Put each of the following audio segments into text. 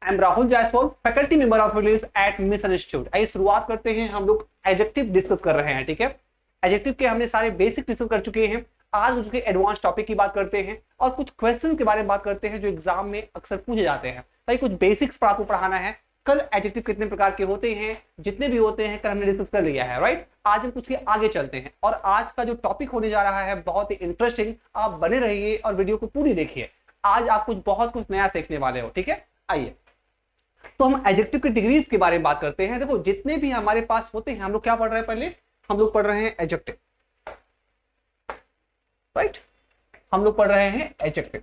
I am Rahul Jaiswal, faculty member of English at mission institute. आइए शुरुआत करते हैं। हम लोग एडजेक्टिव डिस्कस कर रहे हैं, ठीक है। एडजेक्टिव के हमने सारे बेसिक डिस्कस कर चुके हैं। आज उसके एडवांस टॉपिक की बात करते हैं और कुछ क्वेश्चन के बारे में बात करते हैं जो एग्जाम में अक्सर पूछे जाते हैं। ताकि कुछ बेसिक्स पर आपको पढ़ाना है। कल एडजेक्टिव कितने प्रकार के होते हैं, जितने भी होते हैं कल हमने डिस्कस कर लिया है, राइट। आज हम कुछ के आगे चलते हैं और आज का जो टॉपिक होने जा रहा है बहुत ही इंटरेस्टिंग। आप बने रहिए और वीडियो को पूरी देखिए। आज आप बहुत कुछ नया सीखने वाले हो, ठीक है। आइए तो हम एडजेक्टिव की डिग्रीज के बारे में बात करते हैं। देखो जितने भी हमारे पास होते हैं, हम लोग क्या पढ़ रहे हैं, पहले हम लोग पढ़ रहे हैं एडजेक्टिव, राइट। हम लोग पढ़ रहे हैं एडजेक्टिव।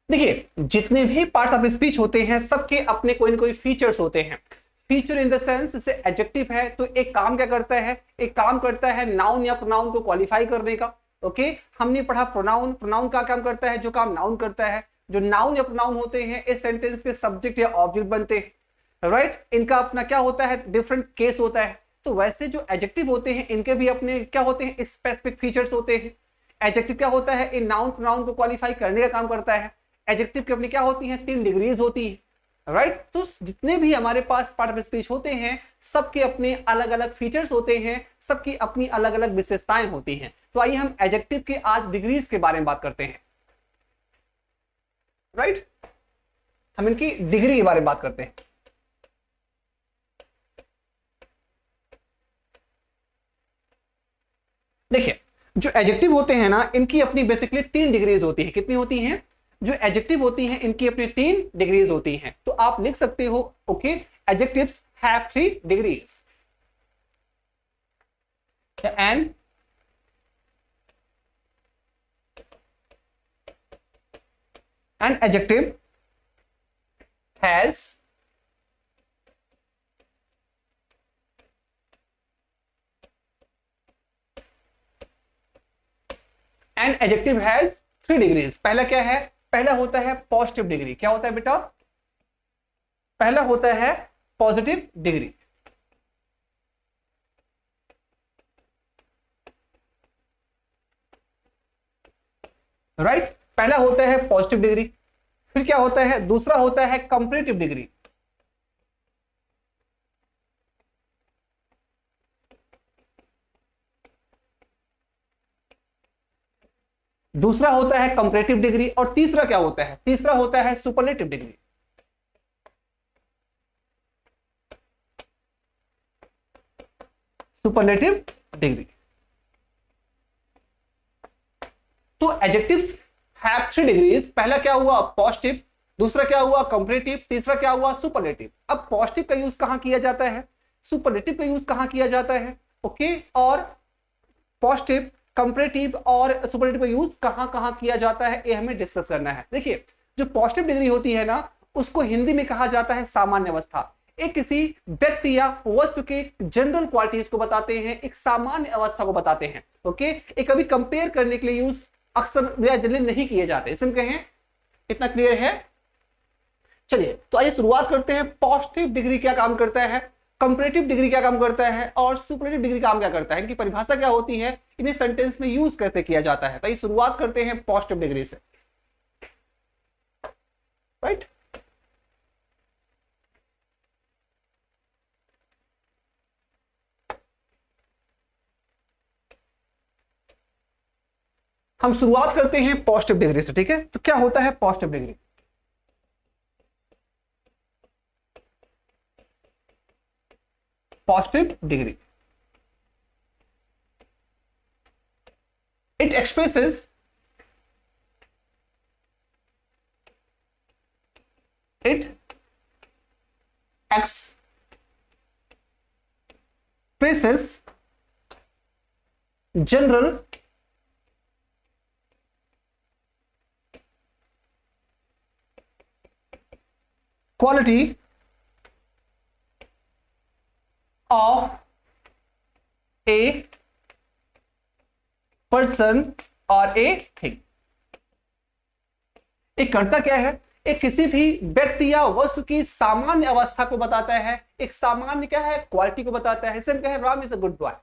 देखिए जितने भी पार्ट्स ऑफ स्पीच होते हैं सबके अपने कोई ना कोई फीचर्स होते हैं। फीचर इन द सेंस जैसे एडजेक्टिव है तो एक काम क्या करता है, एक काम करता है नाउन या प्रोनाउन को क्वालिफाई करने का। ओके, हमने पढ़ा प्रोनाउन। प्रोनाउन का काम करता है जो काम नाउन करता है। जो नाउन या प्रोनाउन होते हैं इस सेंटेंस के सब्जेक्ट या ऑब्जेक्ट बनते हैं, राइट। इनका अपना क्या होता है, डिफरेंट केस होता है। तो वैसे जो एडजेक्टिव होते हैं इनके भी अपने क्या होते हैं, स्पेसिफिक फीचर्स होते हैं। एडजेक्टिव क्या होता है, इन नाउन प्रोनाउन को क्वालिफाई करने का काम करता है। एडजेक्टिव की अपनी क्या होती है, 3 डिग्रीज होती है, राइट। तो जितने भी हमारे पास पार्ट ऑफ स्पीच होते हैं सबके अपने अलग अलग फीचर्स होते हैं, सबकी अपनी अलग अलग विशेषताएं होती हैं। तो आइए हम एडजेक्टिव के आज डिग्रीज के बारे में बात करते हैं, राइट। हम इनकी डिग्री के बारे में बात करते हैं। देखिए जो एडजेक्टिव होते हैं ना इनकी अपनी बेसिकली 3 डिग्रीज होती है। कितनी होती हैं, जो एडजेक्टिव होती हैं इनकी अपनी 3 डिग्रीज होती हैं। तो आप लिख सकते हो okay, adjectives have 3 degrees. And an adjective has an adjective has 3 degrees। पहला क्या है, पहला होता है पॉजिटिव डिग्री। क्या होता है बेटा, पहला होता है पॉजिटिव डिग्री, राइट। पहला होता है पॉजिटिव डिग्री। फिर क्या होता है, दूसरा होता है कंपैरेटिव डिग्री। दूसरा होता है कंपैरेटिव डिग्री और तीसरा क्या होता है, तीसरा होता है सुपरलेटिव डिग्री। Superlative degree. तो एडजेक्टिव्स हैव 3 डिग्रीज। पहला क्या हुआ पॉजिटिव, दूसरा क्या हुआ कंपैरेटिव, तीसरा क्या हुआ सुपरलेटिव। अब पॉजिटिव का यूज कहां किया जाता है, सुपरलेटिव का यूज कहां किया जाता है, ओके। और पॉजिटिव, कंपैरेटिव और सुपरलेटिव का यूज कहां कहां किया जाता है ये हमें डिस्कस करना है। देखिए जो पॉजिटिव डिग्री होती है ना उसको हिंदी में कहा जाता है सामान्य अवस्था। एक किसी व्यक्ति या वस्तु के जनरल क्वालिटीज को बताते हैं, एक सामान्य अवस्था को बताते हैं, ओके। एक कभी कंपेयर करने के लिए यूज अक्सर या जनरली नहीं किए जाते। इसमें कहें, इतना क्लियर है। चलिए तो आइए शुरुआत करते हैं। पॉजिटिव डिग्री क्या काम करता है, कंपैरेटिव डिग्री क्या काम करता है और सुपरलेटिव डिग्री काम क्या करता है, इनकी परिभाषा क्या होती है, इन्हें सेंटेंस में यूज कैसे किया जाता है। तो आइए शुरुआत करते हैं पॉजिटिव डिग्री से, राइट। हम शुरुआत करते हैं पॉजिटिव डिग्री से, ठीक है। तो क्या होता है positive degree, positive degree it expresses general quality of a person or a thing। एक करता क्या है, एक किसी भी व्यक्ति या वस्तु की सामान्य अवस्था को बताता है, एक सामान्य क्या है क्वालिटी को बताता है। सिर्फ क्या है, Ram is a good boy,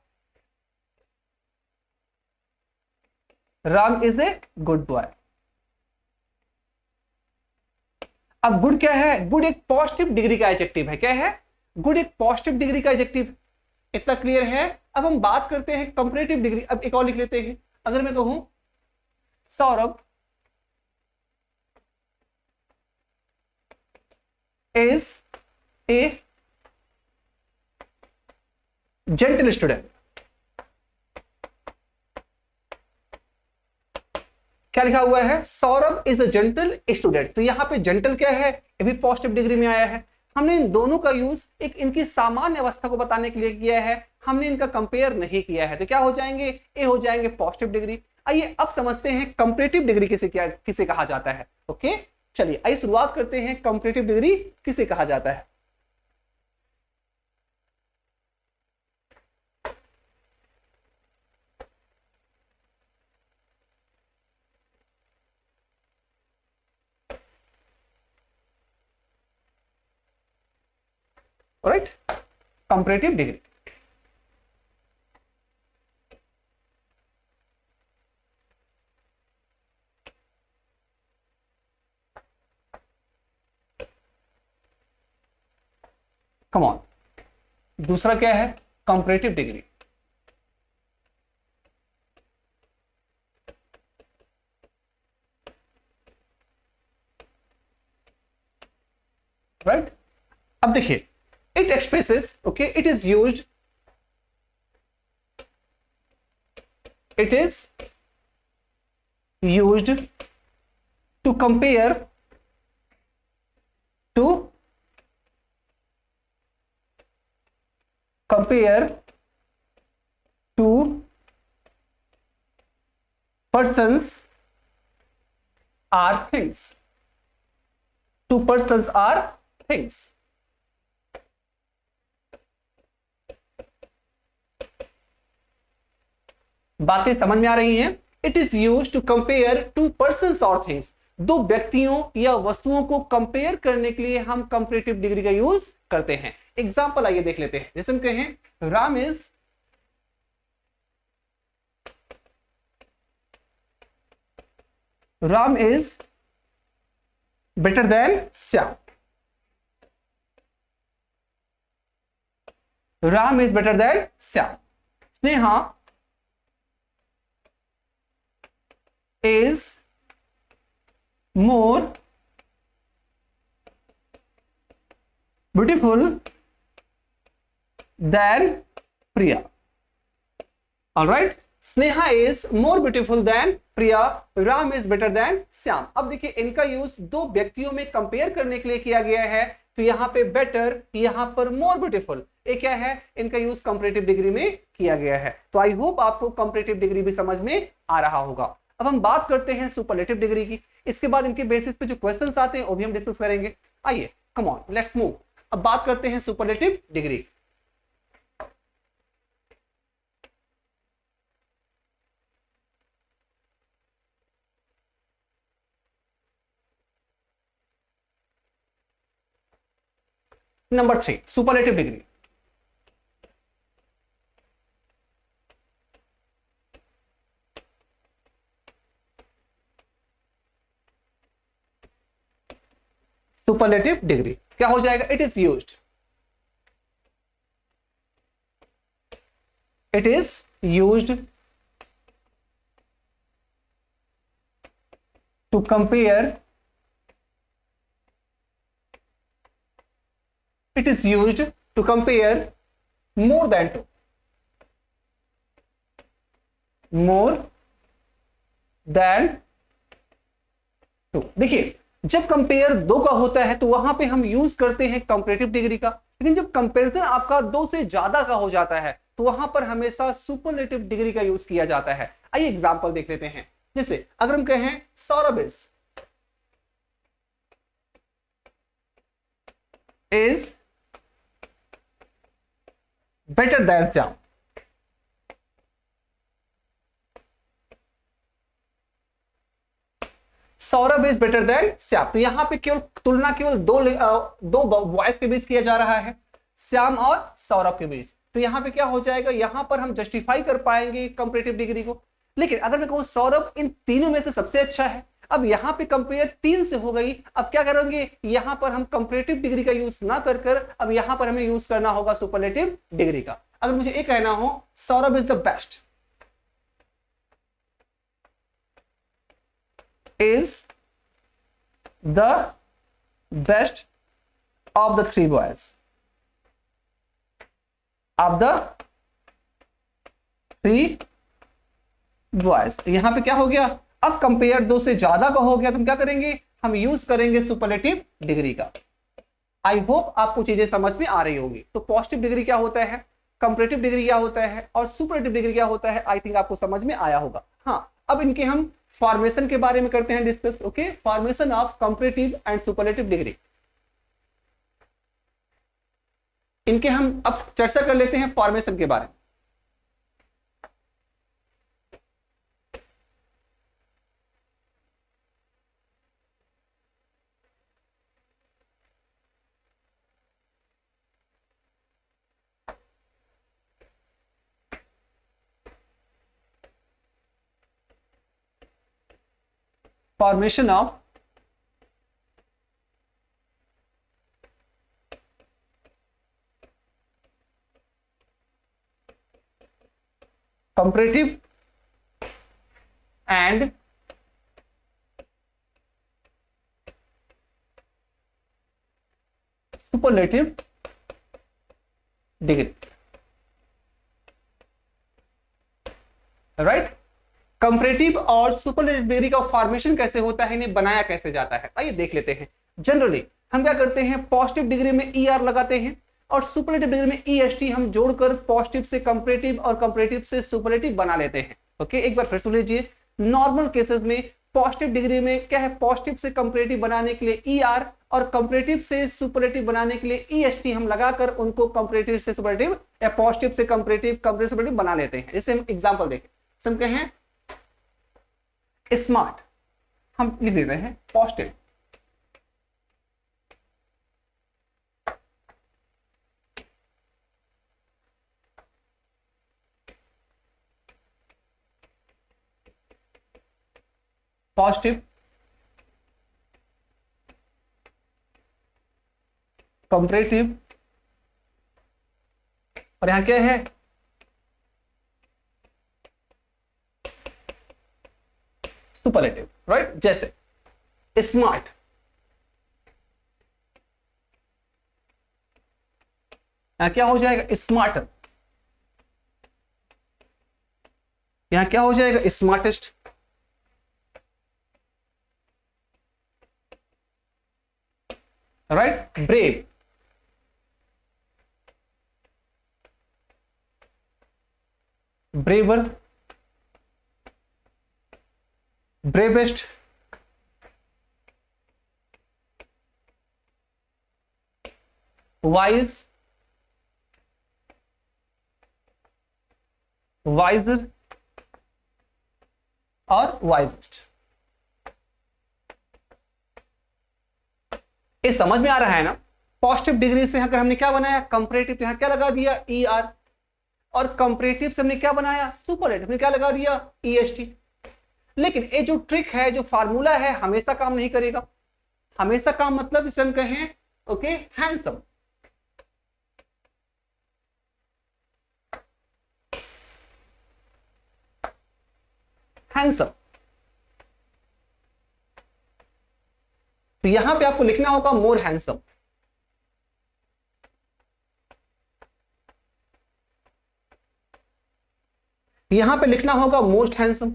Ram is a good boy. अब गुड क्या है? गुड एक पॉजिटिव डिग्री का एडजेक्टिव है। क्या है? गुड एक पॉजिटिव डिग्री का एडजेक्टिव। इतना क्लियर है? अब हम बात करते हैं कंपैरेटिव डिग्री। अब एक और लिख लेते हैं। अगर मैं कहूं Saurabh is a gentle student, क्या लिखा हुआ है? Saurabh is a gentle student. तो यहां पे जेंटल क्या है? ये भी पॉजिटिव डिग्री में आया है। हमने इन दोनों का यूज एक इनकी सामान्य अवस्था को बताने के लिए किया है, हमने इनका कंपेयर नहीं किया है। तो क्या हो जाएंगे? ए हो जाएंगे पॉजिटिव डिग्री। आइए अब समझते हैं कंपैरेटिव डिग्री किसे कहा जाता है। ओके, चलिए आइए शुरुआत करते हैं कंपैरेटिव डिग्री किसे कहा जाता है। Right, comparative degree. Come on, दूसरा क्या है? Comparative degree. राइट, अब देखिए it expresses, okay, it is used to compare to persons or things, to persons or things। बातें समझ में आ रही हैं? It is use to compare two persons और थिंग्स। दो व्यक्तियों या वस्तुओं को कंपेयर करने के लिए हम कंपैरेटिव डिग्री का यूज करते हैं। एग्जांपल आइए देख लेते हैं। जैसे हम कहें Ram is better than Shyam. Ram is better than Shyam. Sneha is more beautiful than Priya। All right, Sneha is more beautiful than Priya, Ram is better than Syam। अब देखिए इनका यूज दो व्यक्तियों में कंपेयर करने के लिए किया गया है। तो यहां पे बेटर, यहां पर मोर ब्यूटीफुल, ये क्या है? इनका यूज कंपैरेटिव डिग्री में किया गया है। तो आई होप आपको कंपैरेटिव डिग्री भी समझ में आ रहा होगा। अब हम बात करते हैं सुपरलेटिव डिग्री की। इसके बाद इनके बेसिस पे जो क्वेश्चंस आते हैं वो भी हम डिस्कस करेंगे। आइए कम ऑन, लेट्स मूव। अब बात करते हैं superlative degree. Number 3, superlative degree. Superlative degree क्या हो जाएगा? It is used to compare, it is used to compare more than two, more than two। देखिए जब कंपेयर दो का होता है तो वहां पे हम यूज करते हैं कंपैरेटिव डिग्री का, लेकिन जब कंपैरिजन आपका दो से ज्यादा का हो जाता है तो वहां पर हमेशा सुपरलेटिव डिग्री का यूज किया जाता है। आइए एग्जांपल देख लेते हैं। जैसे अगर हम कहें Saurabh is better than Shyam. Saurabh is better than Shyam. तो यहां पे केवल तुलना केवल दो वॉइस के बीच किया जा रहा है, श्याम और सौरभ के बीच। तो यहां पे क्या हो जाएगा? यहां पर हम जस्टिफाई कर पाएंगे कंपैरेटिव डिग्री को। लेकिन अगर मैं कहूं सौरभ इन तीनों में से सबसे अच्छा है, अब यहाँ पे कंपेयर 3 से हो गई, अब क्या करेंगे, यहां पर हम कंपैरेटिव डिग्री का यूज ना कर कर अब यहां पर हमें यूज करना होगा सुपरलेटिव डिग्री का। अगर मुझे ये कहना हो Saurabh is the best, is the best of the 3 boys, of the 3 boys, यहां पे क्या हो गया, अब कंपेयर 2 से ज्यादा का हो गया तो हम क्या करेंगे, हम यूज करेंगे सुपरलेटिव डिग्री का। आई होप आपको चीजें समझ में आ रही होगी। तो पॉजिटिव डिग्री क्या होता है, कंपैरेटिव डिग्री क्या होता है और सुपरलेटिव डिग्री क्या होता है, आई थिंक आपको समझ में आया होगा। हाँ, अब इनके हम फॉर्मेशन के बारे में करते हैं discuss. Okay, formation of comparative and superlative degree, इनके हम अब चर्चा कर लेते हैं फॉर्मेशन के बारे में। Formation of comparative and superlative degree, right. Comparative और सुपरलेटिव डिग्री का फॉर्मेशन कैसे होता है, इन्हें बनाया कैसे जाता है, आइए देख लेते हैं। जनरली हम क्या करते हैं, पॉजिटिव डिग्री में ER लगाते हैं और सुपरलेटिव डिग्री में EST हम जोड़कर पॉजिटिव से कंपैरेटिव और कंपैरेटिव से सुपरलेटिव बना लेते हैं। ओके, एक बार फिर सुन लीजिए। नॉर्मल केसेस में पॉजिटिव डिग्री में क्या है, पॉजिटिव से कंपैरेटिव बनाने के लिए ER और कंपैरेटिव से सुपरलेटिव बनाने के लिए EST हम लगाकर उनको कंपैरेटिव से सुपरलेटिव या पॉजिटिव से कंपैरेटिव, कंपैरेटिव से सुपरलेटिव बना लेते हैं। जैसे हम एग्जांपल देखें, हम कहें स्मार्ट, हम लिख देते हैं पॉजिटिव, पॉजिटिव कंपैरेटिव, और यहां क्या है, सुपरलेटिव, राइट। जैसे स्मार्ट, क्या हो जाएगा, स्मार्टर, यहां क्या हो जाएगा, smartest, right. Brave, braver, bravest, wise, wiser और वाइजेस्ट। ये समझ में आ रहा है ना। पॉजिटिव डिग्री से अगर हमने क्या बनाया, कंपैरेटिव, यहां क्या लगा दिया, ER, और कंपैरेटिव से हमने क्या बनाया, सुपरलेटिव में क्या लगा दिया, EST। लेकिन ये जो ट्रिक है, जो फार्मूला है, हमेशा काम नहीं करेगा। हमेशा काम मतलब इसे हम कहें, ओके, हैंडसम, हैंडसम। तो यहां पे आपको लिखना होगा मोर हैंडसम, यहां पे लिखना होगा मोस्ट हैंडसम,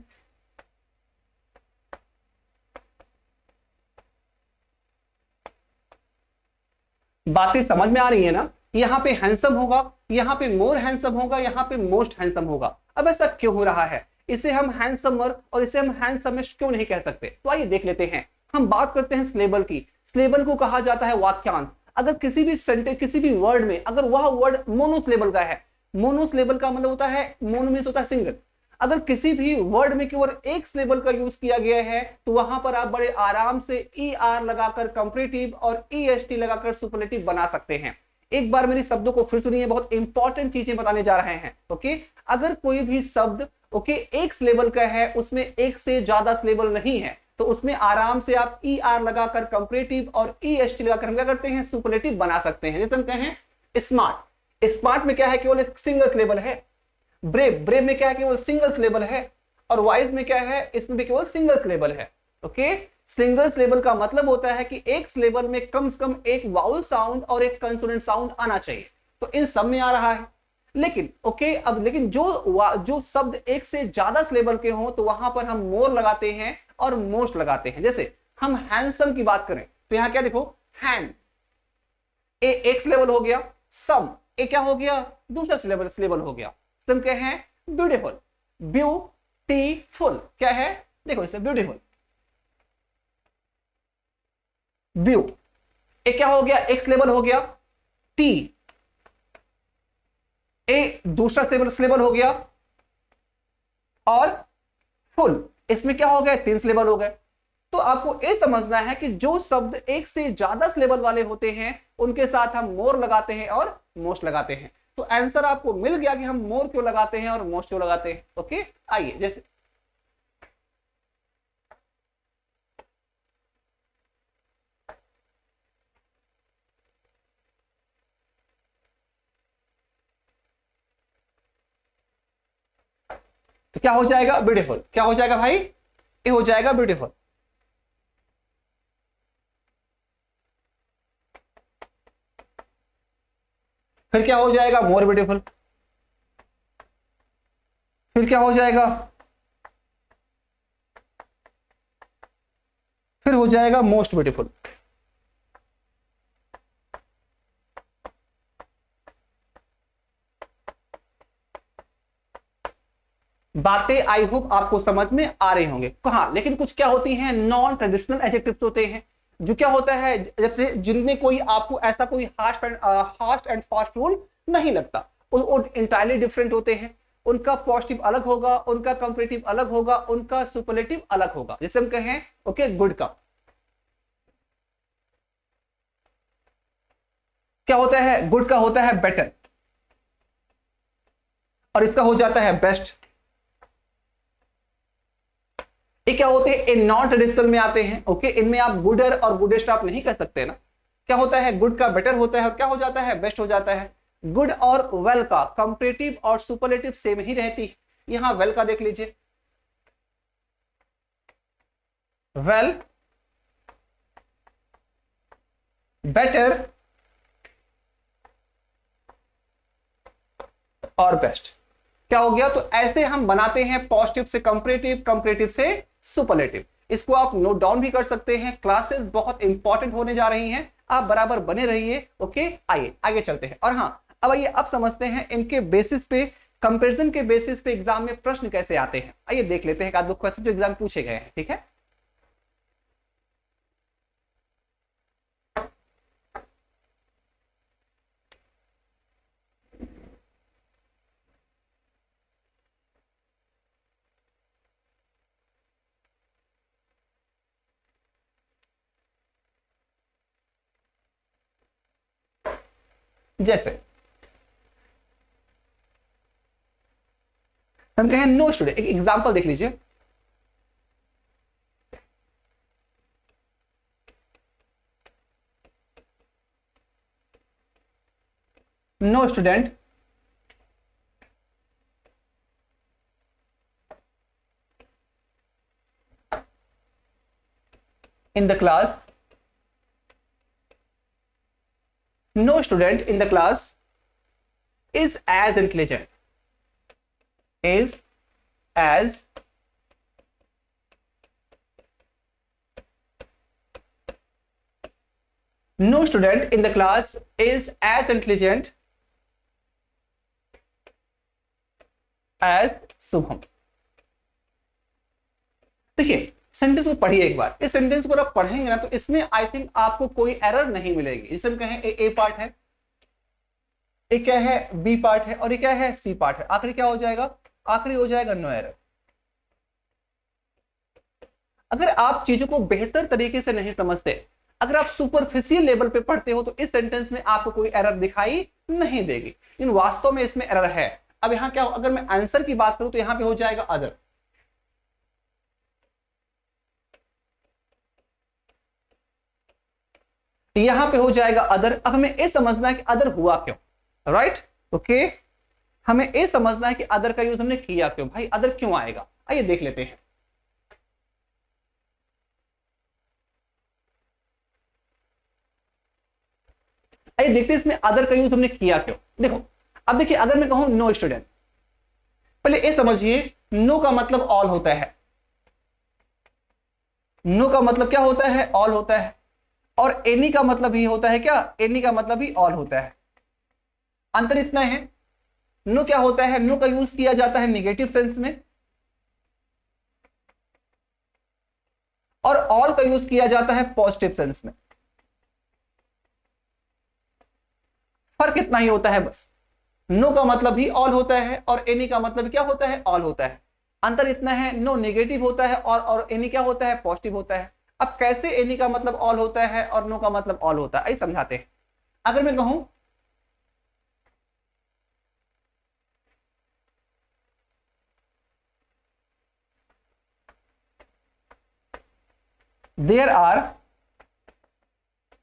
बातें समझ में आ रही है ना। यहां पे हैंडसम होगा, यहां पे मोर हैंडसम होगा, यहां पे मोस्ट हैंडसम होगा। अब ऐसा क्यों हो रहा है, इसे हम हैंडसमर और इसे हम हैंडसमेस्ट क्यों नहीं कह सकते, तो आइए देख लेते हैं। हम बात करते हैं स्लेबल की। स्लेबल को कहा जाता है वाक्यांश। अगर किसी भी सेंटेंस, किसी भी वर्ड में अगर वह वर्ड मोनोसिलेबल का है, मोनोसिलेबल का मतलब होता है, मोनो मींस होता है सिंगल, अगर किसी भी वर्ड में केवल एक सिलेबल का यूज किया गया है तो वहां पर आप बड़े आराम से ER लगाकर कंपैरेटिव और EST लगाकर सुपरलेटिव बना सकते हैं। एक बार मेरी शब्दों को फिर सुनिए, बहुत इंपॉर्टेंट चीजें बताने जा रहे हैं। ओके, अगर कोई भी शब्द ओके एक सिलेबल का है, उसमें एक से ज्यादा सिलेबल नहीं है, तो उसमें आराम से आप ई आर लगाकर कंपैरेटिव और ई एस टी लगाकर हम क्या करते हैं, सुपरलेटिव बना सकते हैं। जैसे हम कहें स्मार्ट, स्मार्ट में क्या है, केवल एक सिंगल सिलेबल है। ब्रेव, ब्रेव में क्या है, केवल सिंगल सिलेबल है। और वाइज में क्या है, इसमें भी केवल सिंगल सिलेबल है। ओके, सिंगल सिलेबल का मतलब होता है कि एक सिलेबल में कम से कम एक वाउल साउंड और एक कंसोनेंट साउंड आना चाहिए, तो इन सब में आ रहा है। लेकिन ओके, अब लेकिन जो शब्द एक से ज्यादा सिलेबल के हों तो वहां पर हम मोर लगाते हैं और मोस्ट लगाते हैं। जैसे हम हैंडसम की बात करें तो यहां क्या देखो, हैंड ए एक सिलेबल हो गया, सम ए क्या हो गया, दूसरा सिलेबल हो गया। सम क्या है, ब्यूटीफुल, ब्यूटीफुल क्या है, देखो इसे ब्यूटीफुल, ब्यू ए क्या हो गया, एक सिलेबल हो गया, टी ए दूसरा सिलेबल हो गया, और फुल इसमें क्या हो गया, तीन सिलेबल हो गए। तो आपको यह समझना है कि जो शब्द एक से ज्यादा सिलेबल वाले होते हैं उनके साथ हम मोर लगाते हैं और मोस्ट लगाते हैं। तो आंसर आपको मिल गया कि हम मोर क्यों लगाते हैं और मोस्ट क्यों लगाते हैं। ओके, आइए जैसे तो क्या हो जाएगा, ब्यूटीफुल, क्या हो जाएगा भाई, ये हो जाएगा ब्यूटीफुल। फिर क्या हो जाएगा, मोर ब्यूटीफुल। फिर क्या हो जाएगा, फिर हो जाएगा मोस्ट ब्यूटीफुल। बातें आई होप आपको समझ में आ रही होंगे। कहा लेकिन कुछ क्या होती हैं, नॉन ट्रेडिशनल एडजेक्टिव्स होते हैं। जो क्या होता है, जब से जिनमें कोई आपको ऐसा कोई हार्श एंड फास्ट रूल नहीं लगता, वो इंटायरली डिफरेंट होते हैं। उनका पॉजिटिव अलग होगा, उनका कंपैरेटिव अलग होगा, उनका सुपरलेटिव अलग होगा। जैसे हम कहें ओके, गुड का क्या होता है, गुड का होता है बेटर, और इसका हो जाता है बेस्ट। ये क्या होते हैं, इन नॉन ट्रेडिशनल में आते हैं। ओके, इनमें आप गुडर और गुडेस्ट आप नहीं कह सकते ना। क्या होता है, गुड का बेटर होता है और क्या हो जाता है, बेस्ट हो जाता है। गुड और वेल का कंपैरेटिव और सुपरलेटिव सेम ही रहती है। यहां वेल का देख लीजिए, वेल, बेटर और बेस्ट, क्या हो गया। तो ऐसे हम बनाते हैं पॉजिटिव से कंपैरेटिव, कंपैरेटिव से सुपरलेटिव। इसको आप नोट डाउन भी कर सकते हैं। क्लासेस बहुत इंपॉर्टेंट होने जा रही हैं, आप बराबर बने रहिए। ओके, आइए आगे चलते हैं। और हाँ, अब आइए अब समझते हैं इनके बेसिस पे, कंपैरिजन के बेसिस पे एग्जाम में प्रश्न कैसे आते हैं। आइए देख लेते हैं एक आध दो क्वेश्चन जो एग्जाम पूछे गए हैं। ठीक है, जैसे हम कहें नो स्टूडेंट, एक एग्जांपल देख लीजिए। No student in the class, no student in the class is as intelligent, is as no student in the class is as intelligent as Shubham. देखिए सेंटेंस को पढ़िए एक बार। इस सेंटेंस को आप पढ़ेंगे ना तो इसमें आई थिंक आपको कोई एरर नहीं मिलेगी। जैसे हम कहें ए पार्ट है, ये क्या है, बी पार्ट है, और ये क्या है, सी पार्ट है। आखिरी क्या हो जाएगा, आखिरी हो जाएगा नो एरर। अगर आप चीजों को बेहतर तरीके से नहीं समझते, अगर आप सुपरफिशियल लेवल पे पढ़ते हो तो इस सेंटेंस में आपको कोई एरर दिखाई नहीं देगी, लेकिन वास्तव में इसमें एरर है। अब यहां क्या, अगर मैं आंसर की बात करूं तो यहां पे हो जाएगा अदर। यहां पे हो जाएगा अदर। अब हमें ये समझना है कि अदर हुआ क्यों, राइट, ओके, हमें ये समझना है कि अदर का यूज हमने किया क्यों, भाई अदर क्यों आएगा, आइए देख लेते हैं। आइए देखते हैं इसमें अदर का यूज हमने किया क्यों। देखो अब देखिए, अगर मैं कहूं नो स्टूडेंट, पहले ये समझिए नो का मतलब ऑल होता है, नो का मतलब क्या होता है, ऑल होता है, और एनी का मतलब ही होता है क्या, एनी का मतलब ही ऑल होता है। अंतर इतना है, नो क्या होता है, नो का यूज किया जाता है निगेटिव सेंस में, और ऑल का यूज किया जाता है पॉजिटिव सेंस में। फर्क इतना ही होता है बस, नो का मतलब ही ऑल होता है और एनी का मतलब क्या होता है, ऑल होता है। अंतर इतना है, नो नेगेटिव होता है और एनी क्या होता है, पॉजिटिव होता है। अब कैसे एनी का मतलब ऑल होता है और नो का मतलब ऑल होता है, आइए समझाते हैं। अगर मैं कहूं there are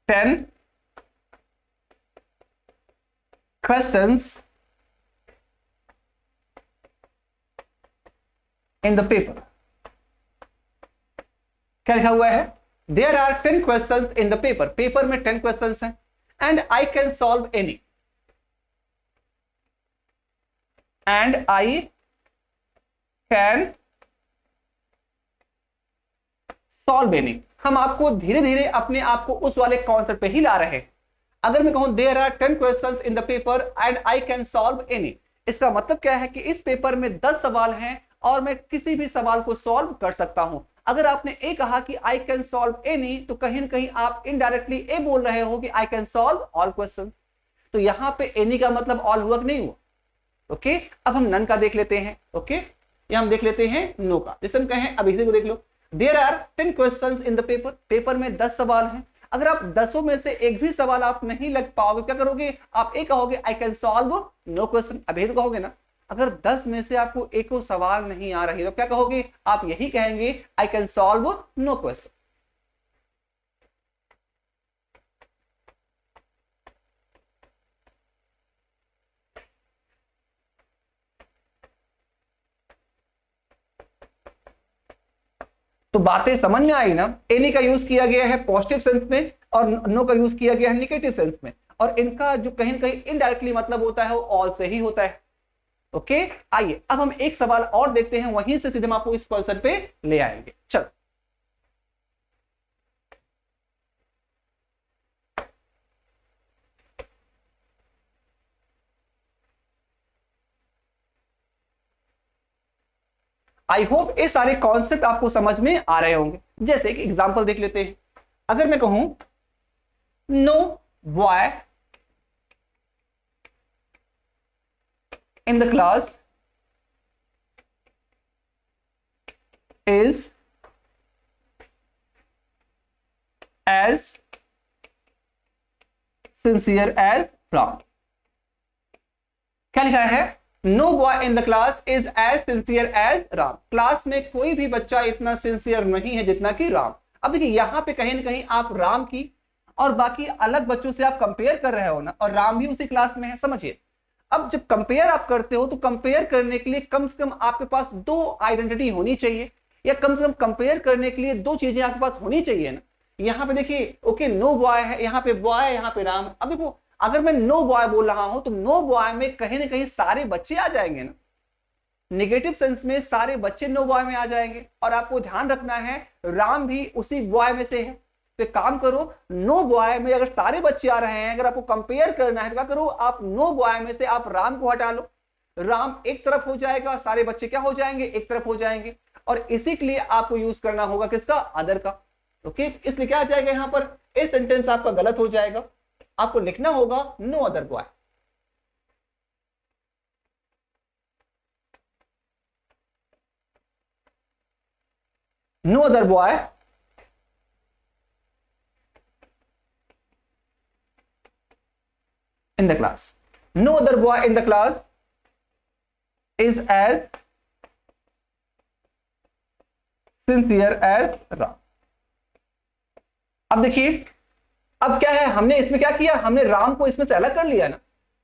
10 questions in the paper, क्या लिखा हुआ है, there are 10 questions in the paper, paper में 10 questions हैं, and I can solve any, and I can solve any। हम आपको धीरे धीरे अपने आप को उस वाले कॉन्सेप्ट पे ही ला रहे हैं। अगर मैं कहूं there are 10 questions in the paper and I can solve any, इसका मतलब क्या है कि इस पेपर में 10 सवाल हैं और मैं किसी भी सवाल को सॉल्व कर सकता हूं। अगर आपने ए कहा कि आई कैन सॉल्व एनी, तो कहीं ना कहीं आप इनडायरेक्टली ए बोल रहे हो कि आई कैन सॉल्व ऑल क्वेश्चंस। तो यहां पे एनी का मतलब ऑल हुआ कि नहीं हुआ, ओके। अब हम नन का देख लेते हैं, ओके, या हम देख लेते हैं नो का। जैसे हम कहें, अब इसी को देख लो, there are 10 questions in the paper, paper में 10 सवाल हैं। अगर आप 10 में से एक भी सवाल आप नहीं लग पाओगे, क्या करोगे, आप एक कहोगे I can solve no question, अब ये तो कहोगे ना। अगर 10 में से आपको एक सवाल नहीं आ रही तो क्या कहोगे, आप यही कहेंगे I can solve no question. तो बातें समझ में आई ना। एनी का यूज किया गया है पॉजिटिव सेंस में और नो का यूज किया गया है निगेटिव सेंस में, और इनका जो कहीं ना कहीं इनडायरेक्टली मतलब होता है वो ऑल से ही होता है, ओके। आइए अब हम एक सवाल और देखते हैं, वहीं से सीधे हम आपको इस क्वेश्चन पे ले आएंगे। चलो आई होप ये सारे कॉन्सेप्ट आपको समझ में आ रहे होंगे। जैसे एक एग्जांपल देख लेते हैं। अगर मैं कहूं no boy in the class is as sincere as Ram, क्या लिखा है, no boy in the class is as sincere as Ram, class में कोई भी बच्चा इतना सिंसियर नहीं है जितना कि राम। अब देखिए यहां पे कहीं ना कहीं आप राम की और बाकी अलग बच्चों से आप कंपेयर कर रहे हो ना, और राम भी उसी क्लास में है, समझिए। अब जब कंपेयर आप करते हो तो कंपेयर करने के लिए कम से कम आपके पास 2 आइडेंटिटी होनी चाहिए, या कम से कम कंपेयर करने के लिए 2 चीजें आपके पास होनी चाहिए ना। यहाँ पे देखिए, ओके नो बॉय है, यहाँ पे बॉय है, यहाँ पे राम। अब देखो अगर मैं नो बॉय बोल रहा हूं तो नो बॉय में कहीं ना कहीं सारे बच्चे आ जाएंगे ना, नेगेटिव सेंस में सारे बच्चे नो बॉय में आ जाएंगे। और आपको ध्यान रखना है राम भी उसी बॉय में से है। तो काम करो, नो बॉय में अगर सारे बच्चे आ रहे हैं, अगर आपको कंपेयर करना है तो क्या करो, आप नो बॉय में से आप राम को हटा लो, राम एक तरफ हो जाएगा, सारे बच्चे क्या हो जाएंगे, एक तरफ हो जाएंगे। और इसी के लिए आपको यूज करना होगा किसका, अदर का, ओके। इसलिए क्या आ जाएगा यहां पर, ये सेंटेंस आपका गलत हो जाएगा, आपको लिखना होगा no other boy. No other boy in the class, no other boy in the class is as sincere as Ram। अब देखिए अब क्या है, हमने इसमें क्या किया, हमने राम को इसमें से अलग कर लिया ना,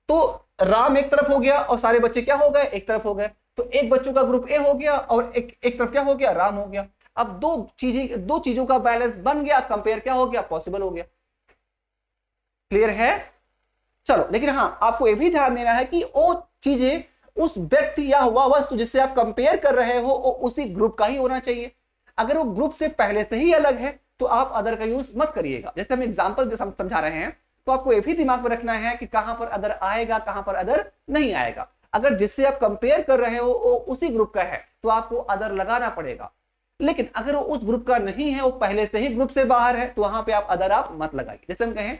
तो राम एक तरफ हो गया और सारे बच्चे क्या हो गए, एक तरफ हो गए। तो एक बच्चों का ग्रुप ए हो गया और एक तरफ क्या हो गया, राम हो गया। अब दो चीजों का बैलेंस बन गया, कंपेयर क्या हो गया, पॉसिबल हो गया। क्लियर है? चलो, लेकिन हाँ आपको यह भी ध्यान देना है कि वो चीजें उस व्यक्ति या वह वस्तु जिससे आप कंपेयर कर रहे हो वो उसी ग्रुप का ही होना चाहिए। अगर वो ग्रुप से पहले से ही अलग है तो आप अदर का यूज मत करिएगा। जैसे हम एग्जांपल समझा रहे हैं, तो आपको यह भी दिमाग में रखना है कि कहां पर अदर आएगा, कहां पर अदर नहीं आएगा। अगर जिससे आप कंपेयर कर रहे हो वो उसी ग्रुप का है तो आपको अदर लगाना पड़ेगा। लेकिन अगर वो उस ग्रुप का नहीं है, वो पहले से ही ग्रुप से बाहर है, तो वहां पे आप अदर आप मत लगाइए। जैसे हम कहें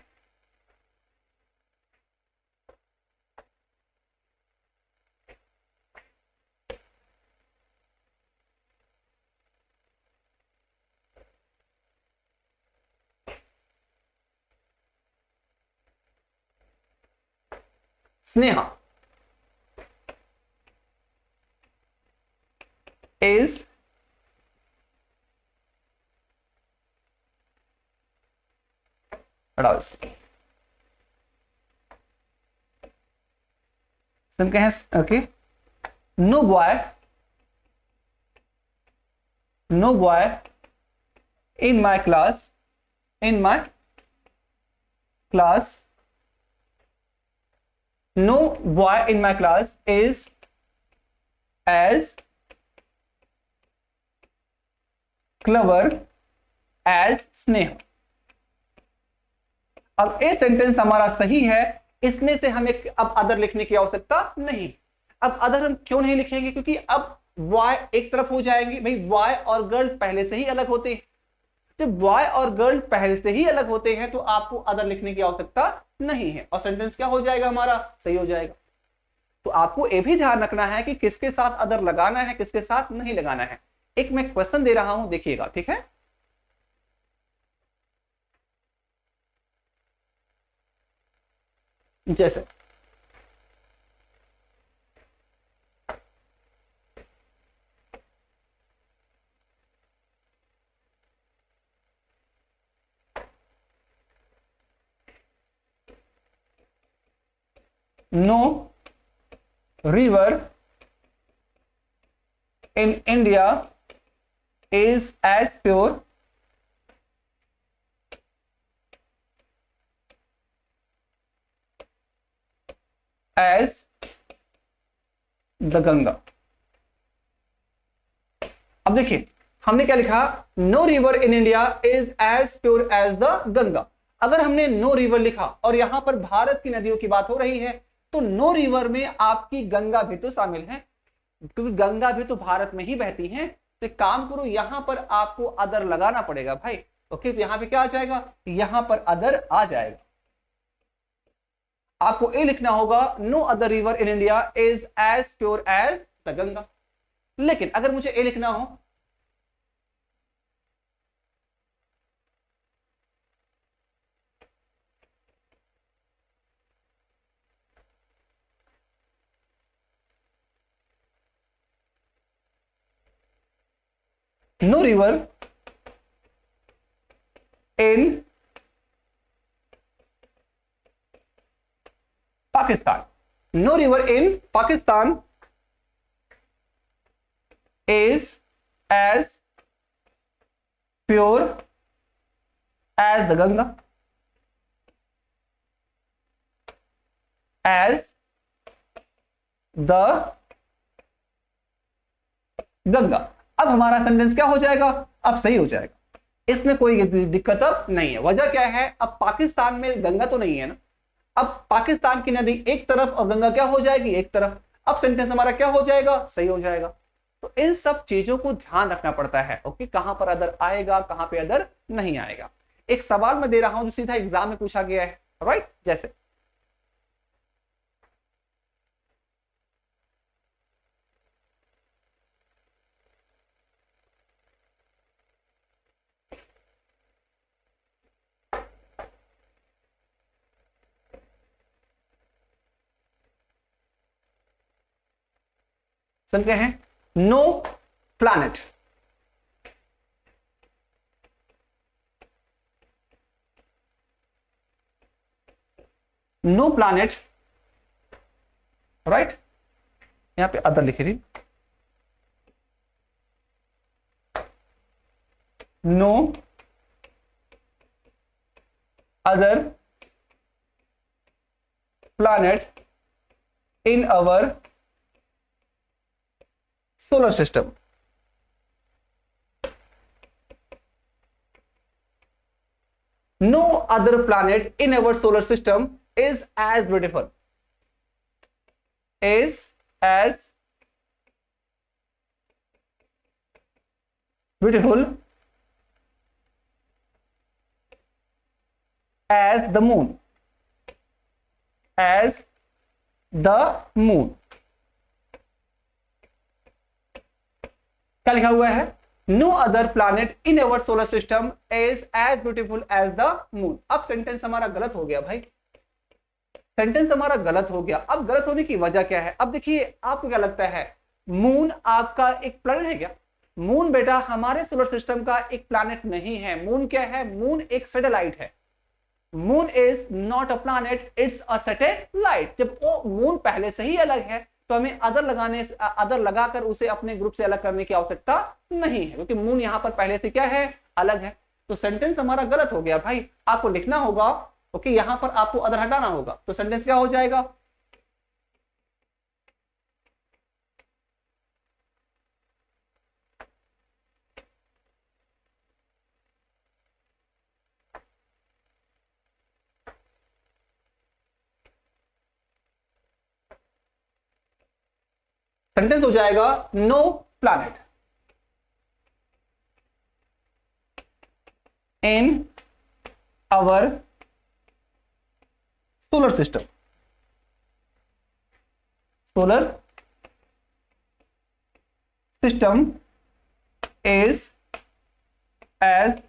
स्नेहा is हटाओ इसको, हम कहें okay, no boy in my class no boy in my class is as clever as Sneha. अब ये सेंटेंस हमारा सही है, इसमें से हमें अब अदर लिखने की आवश्यकता नहीं। अब अदर हम क्यों नहीं लिखेंगे, क्योंकि अब बॉय एक तरफ हो जाएंगे। भाई बॉय और गर्ल पहले से ही अलग होते हैं, जब बॉय और गर्ल पहले से ही अलग होते हैं तो आपको अदर लिखने की आवश्यकता नहीं है और सेंटेंस क्या हो जाएगा, हमारा सही हो जाएगा। तो आपको यह भी ध्यान रखना है कि किसके साथ अदर लगाना है, किसके साथ नहीं लगाना है। एक मैं क्वेश्चन दे रहा हूं, देखिएगा, ठीक है? जैसे no river in India is as pure as the Ganga। अब देखिए हमने क्या लिखा, no river in India is as pure as the Ganga. अगर हमने नो रिवर लिखा और यहां पर भारत की नदियों की बात हो रही है तो नो रिवर में आपकी गंगा भी तो शामिल है, क्योंकि गंगा भी तो भारत में ही बहती है। तो एक काम करो, यहां पर आपको अदर लगाना पड़ेगा भाई। ओके, तो यहां पे क्या आ जाएगा, यहां पर अदर आ जाएगा। आपको ए लिखना होगा, no other river in India is as pure as the Ganga. लेकिन अगर मुझे ए लिखना हो, no river in Pakistan, no river in Pakistan is as pure as the Ganga, as the Ganga. अब हमारा सेंटेंस क्या हो जाएगा, अब सही हो जाएगा, इसमें कोई दिक्कत अब नहीं है। वजह क्या है, अब पाकिस्तान में गंगा तो नहीं है ना, अब पाकिस्तान की नदी एक तरफ और गंगा क्या हो जाएगी, एक तरफ। अब सेंटेंस हमारा क्या हो जाएगा, सही हो जाएगा। तो इन सब चीजों को ध्यान रखना पड़ता है। ओके, कहां पर अदर आएगा, कहां पे अदर नहीं आएगा। एक सवाल मैं दे रहा हूं जो सीधा एग्जाम में पूछा गया है, राइट? जैसे सुनते हैं, no planet no planet, right, यहां पे अदर लिखी थी, no other planet in our solar system. No other planet in our solar system is as beautiful, is as beautiful as the moon, as the moon। क्या लिखा हुआ है? No other planet in our solar system is as beautiful as the moon. अब sentence हमारा गलत हो गया भाई, सेंटेंस हमारा गलत हो गया। अब गलत होने की वजह क्या है? अब देखिए, आपको क्या लगता है मून आपका एक प्लैनेट है क्या? मून बेटा हमारे सोलर सिस्टम का एक प्लैनेट नहीं है। मून क्या है? मून एक सैटेलाइट है। Moon is not a planet, it's a satellite. जब वो मून पहले से ही अलग है तो हमें अदर लगाकर उसे अपने ग्रुप से अलग करने की आवश्यकता नहीं है, क्योंकि मून यहां पर पहले से क्या है? अलग है। तो सेंटेंस हमारा गलत हो गया भाई। आपको लिखना होगा, ओके, यहां पर आपको अदर हटाना होगा, तो सेंटेंस क्या हो जाएगा? सेंटेंस हो जाएगा no planet in our solar system, solar system is as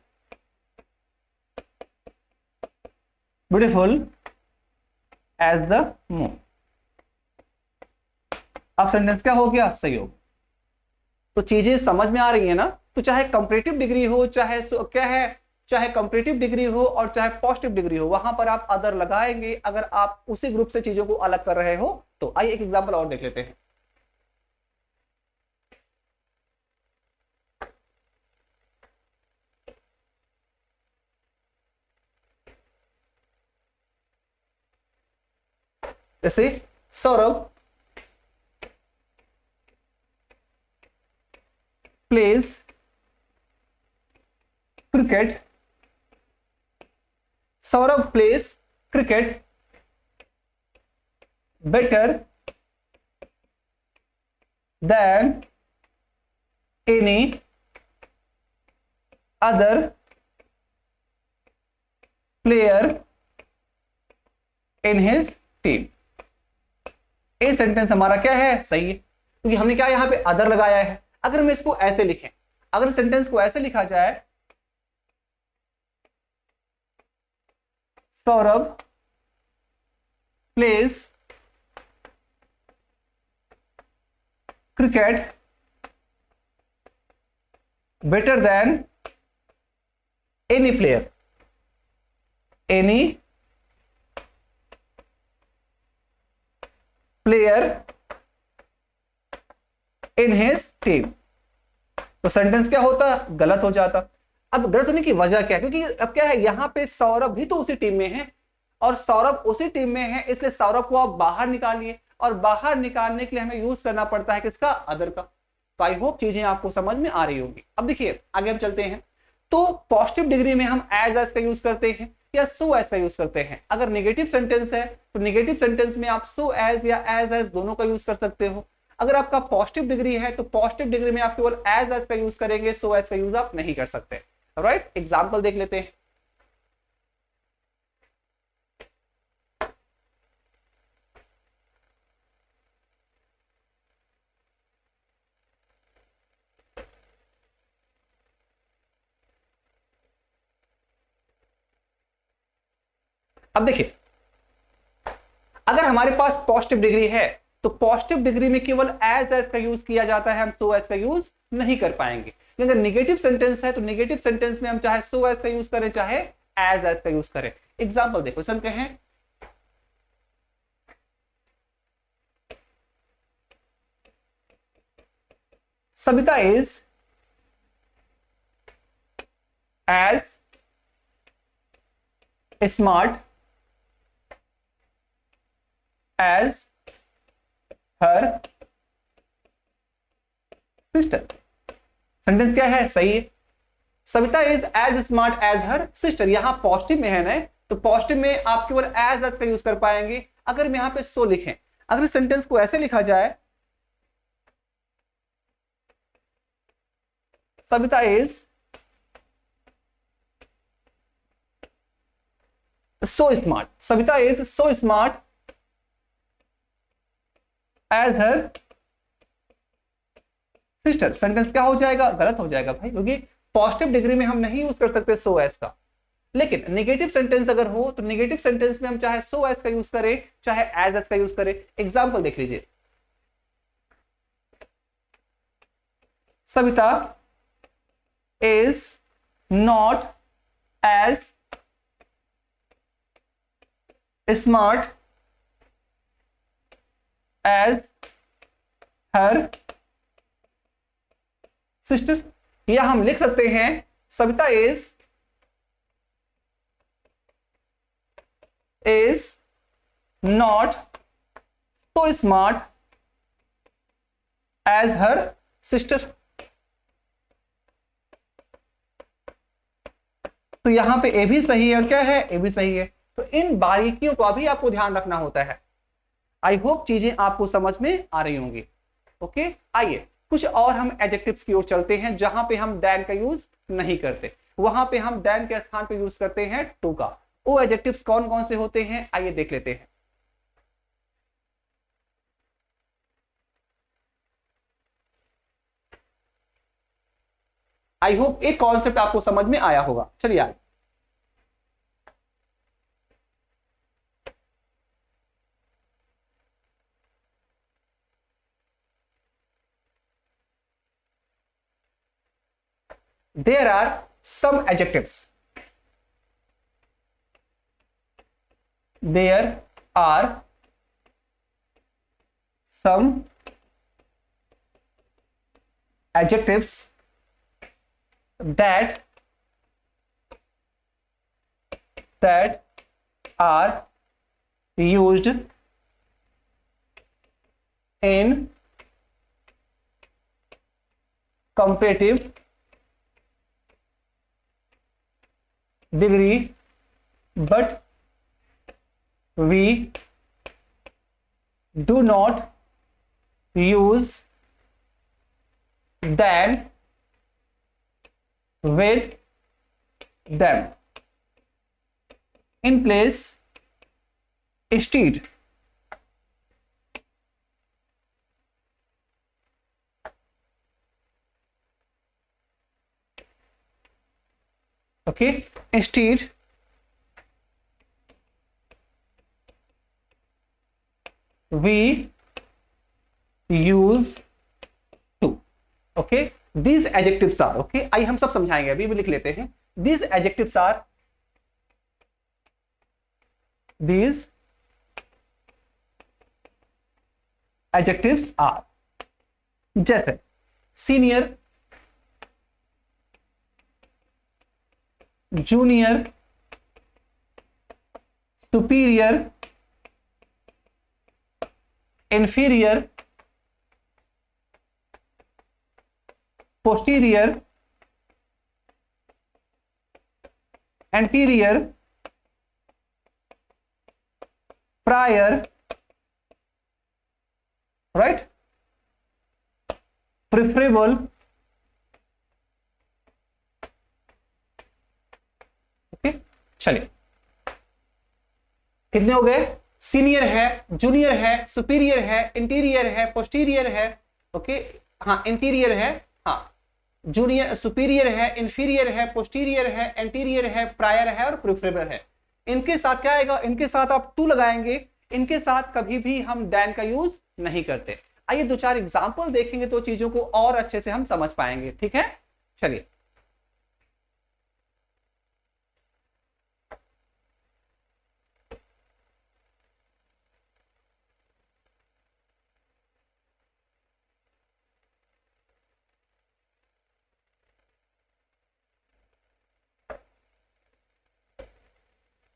beautiful as the moon. अब सेंटेंस क्या हो गया? सही हो। तो चीजें समझ में आ रही है ना? तो चाहे कंपैरेटिव डिग्री हो, चाहे क्या है, चाहे कंपैरेटिव डिग्री हो और चाहे पॉजिटिव डिग्री हो, वहां पर आप अदर लगाएंगे अगर आप उसी ग्रुप से चीजों को अलग कर रहे हो। तो आइए एक एग्जांपल और देख लेते हैं। जैसे Saurabh plays cricket, Saurabh plays cricket better than any other player in his team। ये सेंटेंस हमारा क्या है? सही है, क्योंकि हमने क्या यहां पे अदर लगाया है। अगर हम इसको ऐसे लिखें, अगर सेंटेंस को ऐसे लिखा जाए, Saurabh pledge cricket better than any player, any player in his team. तो सेंटेंस क्या होता? गलत हो जाता। अब गलत होने की वजह क्या है? क्योंकि अब क्या है, यहां पे सौरभ भी तो उसी टीम में है और सौरभ उसी टीम में है, इसलिए सौरभ को आप बाहर निकालिए, और बाहर निकालने के लिए हमें यूज करना पड़ता है किसका? अदर का। तो आई होप चीजें आपको समझ में आ रही होगी। अब देखिए आगे हम चलते हैं। तो पॉजिटिव डिग्री में हम एज का यूज करते हैं या सो एज का यूज करते हैं। अगर नेगेटिव सेंटेंस है तो नेगेटिव सेंटेंस में आप सो एज या एज दोनों का यूज कर सकते हो। अगर आपका पॉजिटिव डिग्री है तो पॉजिटिव डिग्री में आप केवल एज का यूज करेंगे, सो एज का यूज आप नहीं कर सकते। राइट, एग्जांपल देख लेते हैं। अब देखिए, अगर हमारे पास पॉजिटिव डिग्री है तो पॉजिटिव डिग्री में केवल एज का यूज किया जाता है, हम सो एज का यूज नहीं कर पाएंगे। अगर नेगेटिव सेंटेंस है तो नेगेटिव सेंटेंस में हम चाहे सो एज का यूज करें चाहे एज का यूज करें। एग्जांपल देखो, सम कहें Savita is as smart as her sister. Sentence क्या है? सही है। Savita is as smart as her sister, यहां पॉजिटिव में है ना, तो पॉजिटिव में आप केवल एज का यूज कर पाएंगे। अगर हम यहां पे सो लिखें, अगर सेंटेंस को ऐसे लिखा जाए, Savita is so smart, Savita is so smart as her sister. Sentence क्या हो जाएगा? गलत हो जाएगा भाई, क्योंकि पॉजिटिव डिग्री में हम नहीं यूज कर सकते सो एज का। लेकिन नेगेटिव सेंटेंस अगर हो तो नेगेटिव सेंटेंस में हम चाहे सो एज का यूज करें चाहे एज एस का यूज करें। एग्जांपल देख लीजिए, Savita is not as smart as her sister. या हम लिख सकते हैं Savita is not so smart as her sister. तो यहां पे ए भी सही है और क्या है? ए भी सही है। तो इन बारीकियों को अभी आपको ध्यान रखना होता है। आई होप चीजें आपको समझ में आ रही होंगी। ओके, आइए कुछ और हम एडजेक्टिव्स की ओर चलते हैं जहां पे हम दैन का यूज नहीं करते, वहां पे हम दैन के स्थान पे यूज करते हैं टू का। वो एडजेक्टिव्स कौन कौन से होते हैं आइए देख लेते हैं। आई होप एक कॉन्सेप्ट आपको समझ में आया होगा। चलिए आगे, there are some adjectives, there are some adjectives that are used in comparative degree, but we do not use than with them. In place, instead. Okay, instead we use to. Okay, these adjectives are, okay, आइए हम सब समझाएंगे, अभी भी लिख लेते हैं। These adjectives are, these adjectives are जैसे senior, junior, superior, inferior, posterior, anterior, prior, right, preferable, okay. चलिए कितने हो गए? सीनियर है, जूनियर है, सुपीरियर है, इंटीरियर है, पोस्टीरियर है, ओके, हाँ इंटीरियर है, हाँ जूनियर, सुपीरियर है, इंफीरियर है, पोस्टीरियर है, एंटीरियर है, प्रायर है और प्रिफरेबल है। इनके साथ क्या आएगा? इनके साथ आप टू लगाएंगे, इनके साथ कभी भी हम देन का यूज नहीं करते। आइए दो चार एग्जांपल देखेंगे तो चीजों को और अच्छे से हम समझ पाएंगे, ठीक है? चलिए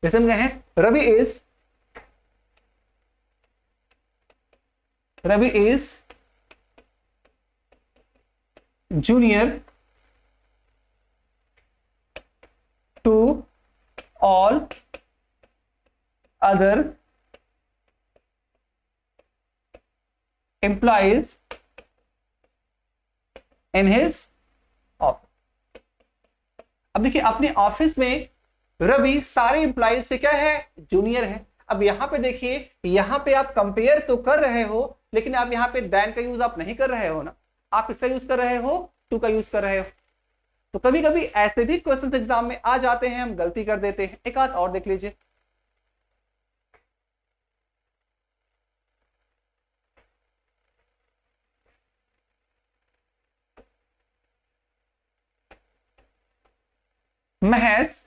जैसे हम कहें Ravi is junior to all other employees in his office। अब देखिए अपने ऑफिस में रवि सारे एम्प्लॉइज से क्या है, जूनियर है। अब यहां पे देखिए, यहां पे आप कंपेयर तो कर रहे हो, लेकिन आप यहां पे देन का यूज आप नहीं कर रहे हो ना, आप इसका यूज कर रहे हो, टू का यूज कर रहे हो। तो कभी कभी ऐसे भी क्वेश्चन एग्जाम में आ जाते हैं, हम गलती कर देते हैं। एक आध और देख लीजिए, Mahesh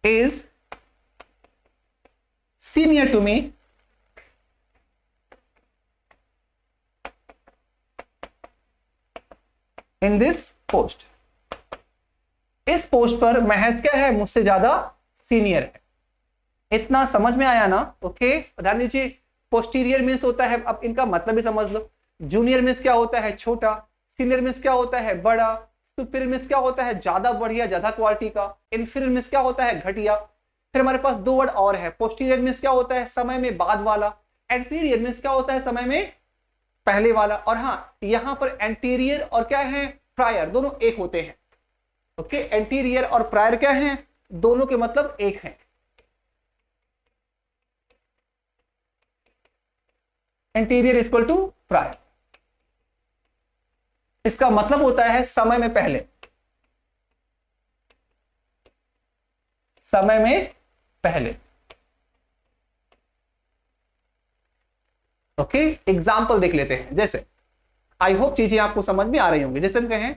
is senior to me in this post। इस पोस्ट पर महेश क्या है, मुझसे ज्यादा सीनियर है। इतना समझ में आया ना? ओके, ध्यान दीजिए। पोस्टीरियर मीन्स होता है, अब इनका मतलब भी समझ लो। जूनियर मीन्स क्या होता है, छोटा। सीनियर मीन्स क्या होता है, बड़ा। सुपीरियर मीन्स क्या होता है, ज्यादा बढ़िया, ज्यादा क्वालिटी का। इन्फीरियर मीन्स क्या होता है, घटिया। फिर हमारे पास दो वर्ड और है। पोस्टीरियर मीन्स क्या होता है, समय में बाद वाला। एंटीरियर मीन्स क्या होता है, समय में पहले वाला। और हाँ, यहां पर एंटीरियर और क्या है, प्रायर, दोनों एक होते हैं। ओके, एंटीरियर और प्रायर क्या है, दोनों के मतलब एक हैं। एंटीरियर इक्वल टू प्रायर, इसका मतलब होता है समय में पहले, समय में पहले। ओके, एग्जाम्पल देख लेते हैं। जैसे आई होप चीजें आपको समझ में आ रही होंगी। जैसे हम कहें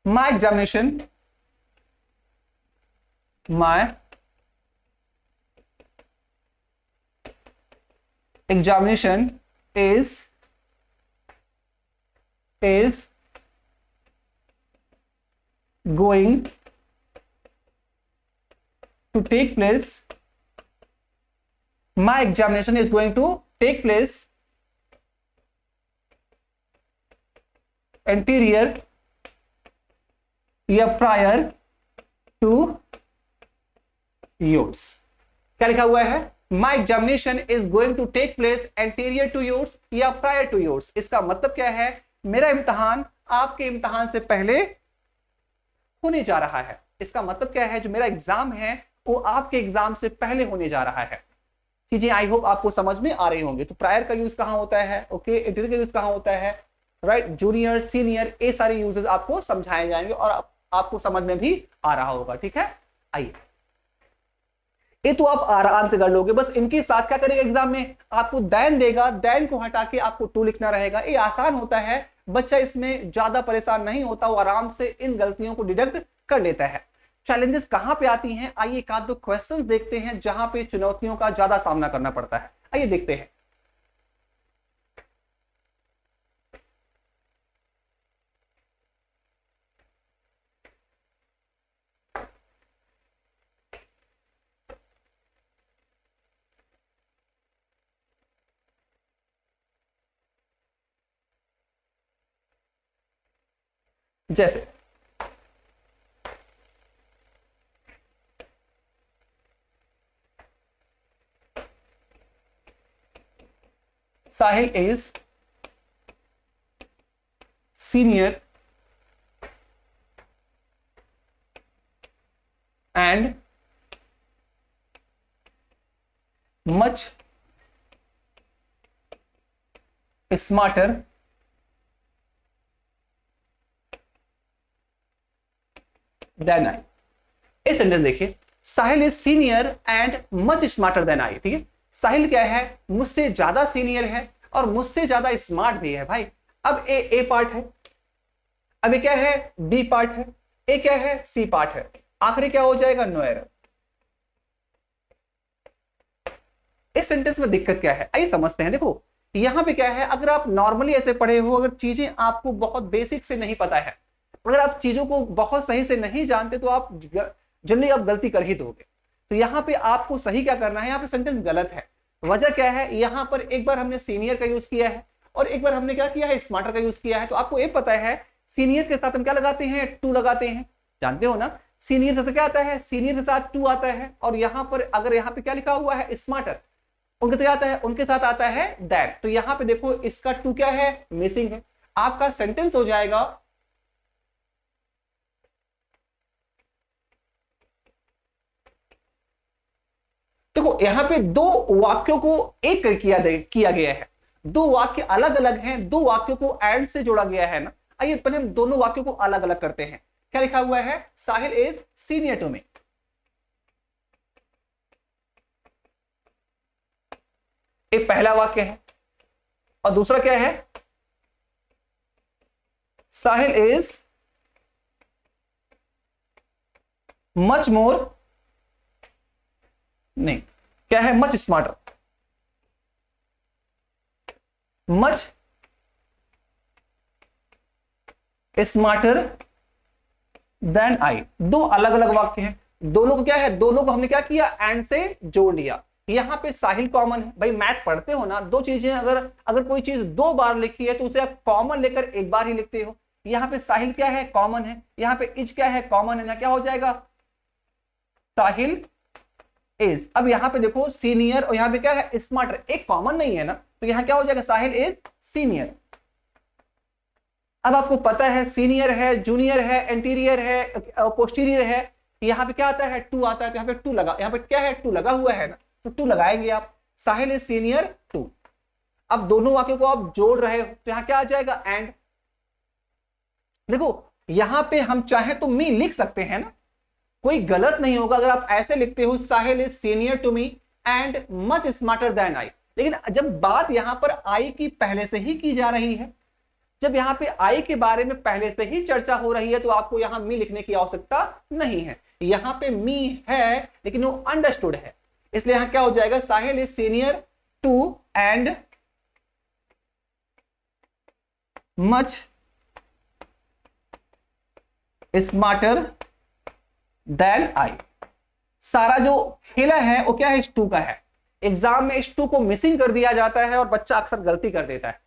my examination is going to take place. My examination is going to take place anterior या prior to yours। क्या लिखा हुआ है, My examination is going to take place anterior to yours या prior to yours। इसका मतलब क्या है, मेरा इम्तहान आपके इम्तहान से पहले होने जा रहा है। इसका मतलब क्या है, जो मेरा एग्जाम है वो आपके एग्जाम से पहले होने जा रहा है। चीजें आई होप आपको समझ में आ रही होंगी। तो प्रायर का यूज कहां होता है, ओके, एंटीरियर का यूज कहां होता है, राइट, जूनियर, सीनियर, ये सारे यूजेस आपको समझाए जाएंगे और आपको समझ में भी आ रहा होगा। ठीक है, आइए, ये तो आप आराम से कर लोगे। बस इनके साथ क्या करेगा, एग्जाम में आपको दैन देगा, दैन को हटा के आपको टू लिखना रहेगा। ये आसान होता है, बच्चा इसमें ज्यादा परेशान नहीं होता, वो आराम से इन गलतियों को डिडक्ट कर लेता है। चैलेंजेस कहां पे आती हैं, आइए एक आध दो क्वेश्चंस देखते हैं जहां पे चुनौतियों का ज्यादा सामना करना पड़ता है। आइए देखते हैं। जैसे Sahil is senior and much smarter than I. ये सेंटेंस देखिए, Sahil is senior and much smarter than I. ठीक है, साहिल क्या है, मुझसे ज्यादा सीनियर है और मुझसे ज्यादा स्मार्ट भी है। भाई अब ए पार्ट है, अब ये क्या है, बी पार्ट है, ए क्या है, सी पार्ट है, आखिरी क्या हो जाएगा, नो एरर। ये इस सेंटेंस में दिक्कत क्या है, आइए समझते हैं। देखो यहाँ पे क्या है, अगर आप नॉर्मली ऐसे पढ़े हो, अगर चीजें आपको बहुत बेसिक से नहीं पता है, अगर आप चीजों को बहुत सही से नहीं जानते, तो आप जनरली आप गलती कर ही दोगे। तो यहाँ पे आपको सही क्या करना है, यहाँ पे सेंटेंस गलत है। वजह क्या है, यहाँ पर एक बार हमने सीनियर का यूज किया है और एक बार हमने क्या किया है, स्मार्टर का यूज किया है। तो आपको ये पता है सीनियर के साथ हम क्या लगाते हैं, टू लगाते हैं, जानते हो ना। सीनियर के साथ क्या आता है, सीनियर के साथ टू आता है। और यहाँ पर अगर यहाँ पे क्या लिखा हुआ है, स्मार्टर, उनके साथ आता है, उनके साथ आता है दैट। तो यहाँ पे देखो इसका टू क्या है, मिसिंग है। आपका सेंटेंस हो जाएगा देखो यहाँ पे दो वाक्यों को एक किया गया है, दो वाक्य अलग अलग हैं, दो वाक्यों को एंड से जोड़ा गया है ना। आइए पहले हम दोनों वाक्यों को अलग अलग करते हैं। क्या लिखा हुआ है, साहिल इज सीनियर टू मी। एक पहला वाक्य है और दूसरा क्या है, साहिल इज मच मोर, नहीं क्या है, much smarter, much smarter than I. दो अलग अलग वाक्य हैं, दोनों को क्या है, दोनों को हमने क्या किया, एंड से जोड़ लिया। यहां पे साहिल कॉमन है। भाई मैथ पढ़ते हो ना, दो चीजें अगर कोई चीज दो बार लिखी है तो उसे आप कॉमन लेकर एक बार ही लिखते हो। यहाँ पे साहिल क्या है, कॉमन है। यहाँ पे इज क्या है, कॉमन है ना। क्या हो जाएगा, साहिल इज। अब यहाँ पे देखो सीनियर और यहाँ पे क्या है, स्मार्टर, एक कॉमन नहीं है ना, तो यहाँ क्या हो जाएगा, साहिल इज सीनियर। अब आपको पता है सीनियर है, जूनियर है, एंटीरियर है, पोस्टीरियर है, यहाँ पे क्या आता है, टू आता है। तो यहाँ पे टू लगा, यहाँ पे क्या है, टू लगा हुआ है ना, तो टू लगाएंगे आप। साहिल इज सीनियर टू। अब दोनों वाक्यों को आप जोड़ रहे हो तो यहाँ क्या आ जाएगा, एंड। देखो यहां पे हम चाहे तो मी लिख सकते हैं ना, कोई गलत नहीं होगा अगर आप ऐसे लिखते हो, Sahil is senior to me and much smarter than I. लेकिन जब बात यहां पर आई की पहले से ही की जा रही है, जब यहां पे आई के बारे में पहले से ही चर्चा हो रही है, तो आपको यहां मी लिखने की आवश्यकता नहीं है। यहां पे मी है लेकिन वो अंडरस्टूड है, इसलिए यहां क्या हो जाएगा, Sahil is senior to and much smarter than I. सारा जो खेला है वो क्या है, इस टू का है। एग्जाम में इस टू को मिसिंग कर दिया जाता है और बच्चा अक्सर गलती कर देता है।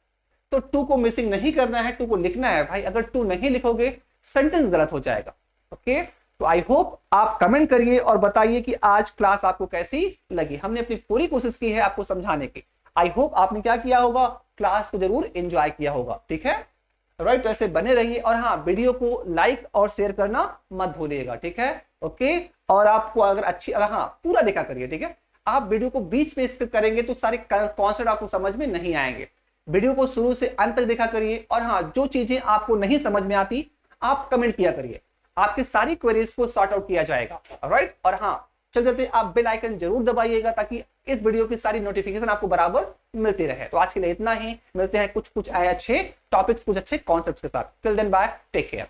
तो टू को मिसिंग नहीं करना है, टू को लिखना है भाई। अगर टू नहीं लिखोगे सेंटेंस गलत हो जाएगा। ओके, तो आई होप आप कमेंट करिए और बताइए कि आज क्लास आपको कैसी लगी। हमने अपनी पूरी कोशिश की है आपको समझाने की। आई होप आपने क्या किया होगा, क्लास को जरूर एंजॉय किया होगा। ठीक है, राइट। तो ऐसे बने रहिए और हाँ, वीडियो को लाइक और शेयर करना मत भूलिएगा। ठीक है, ओके। और आपको अगर हाँ पूरा देखा करिए। ठीक है, आप वीडियो को बीच में स्किप करेंगे तो सारे कॉन्सेप्ट आपको समझ में नहीं आएंगे। वीडियो को शुरू से अंत तक देखा करिए और हाँ, जो चीजें आपको नहीं समझ में आती आप कमेंट किया करिए, आपकी सारी क्वेरीज को सॉर्ट आउट किया जाएगा। राइट। और हाँ, चलते आप बेल आइकन जरूर दबाइएगा ताकि इस वीडियो की सारी नोटिफिकेशन आपको बराबर मिलती रहे। तो आज के लिए इतना ही, मिलते हैं कुछ अच्छे टॉपिक्स, कुछ अच्छे कॉन्सेप्ट्स के साथ। Till then bye, take care.